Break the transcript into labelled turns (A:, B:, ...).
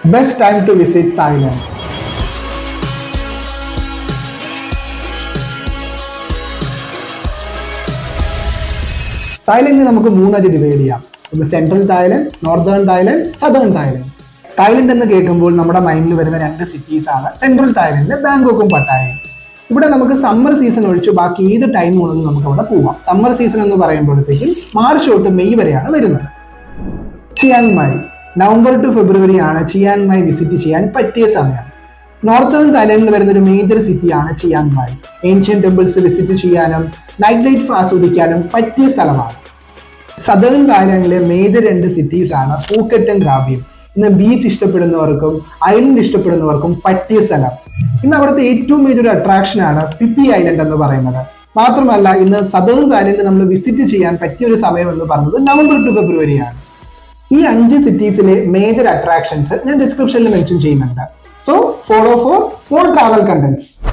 A: Best time to visit Thailand. തായ്ലൻഡിനെ നമുക്ക് മൂന്നായിട്ട് divide ചെയ്യാം. ഒന്ന് central Thailand, northern Thailand, southern Thailand. Thailand എന്ന് കേൾക്കുമ്പോൾ നമ്മുടെ മൈൻഡിൽ വരുന്ന രണ്ട് സിറ്റീസ് ആണ് സെൻട്രൽ തായ്ലൻഡിലെ ബാങ്കോക്കും പട്ടായയും. ഇവിടെ നമുക്ക് സമ്മർ സീസൺ ഒഴിച്ച് ബാക്കി ഏത് ടൈം വേണമെങ്കിലും നമുക്ക് അവിടെ പോവാം. സമ്മർ സീസൺ എന്ന് പറയുമ്പോഴത്തേക്കും മാർച്ച് തൊട്ട് മെയ് വരെയാണ് വരുന്നത്. ചിയാങ് മായ്, നവംബർ ടു ഫെബ്രുവരി ആണ് ചിയാങ് മായ് വിസിറ്റ് ചെയ്യാൻ പറ്റിയ സമയം. നോർത്തേൺ തായ്ലൻഡിൽ വരുന്ന ഒരു മേജർ സിറ്റിയാണ് Chiang Mai. Ancient temples visit ചെയ്യാനും നൈറ്റ് ലൈഫ് ആസ്വദിക്കാനും പറ്റിയ സ്ഥലമാണ്. സദേൺ തായ്ലൻഡിലെ മേജർ രണ്ട് സിറ്റീസ് ആണ് ഫൂക്കറ്റും ക്രാബിയും. ഇന്ന് ബീച്ച് ഇഷ്ടപ്പെടുന്നവർക്കും ഐലൻഡ് ഇഷ്ടപ്പെടുന്നവർക്കും പറ്റിയ സ്ഥലം. ഇന്ന് അവിടുത്തെ ഏറ്റവും മേജർ അട്രാക്ഷൻ ആണ് പിപ്പി ഐലൻഡ് എന്ന് പറയുന്നത്. മാത്രമല്ല ഇന്ന് സദേൺ തായ്ലൻഡ് നമ്മൾ വിസിറ്റ് ചെയ്യാൻ പറ്റിയ ഒരു സമയം എന്ന് പറയുന്നത് നവംബർ ടു ഫെബ്രുവരി ആണ്. ഈ 5 സിറ്റീസിലെ മേജർ അട്രാക്ഷൻസ് ഞാൻ ഡിസ്ക്രിപ്ഷനിൽ മെൻഷൻ ചെയ്യുന്നുണ്ട്. So follow for more travel contents.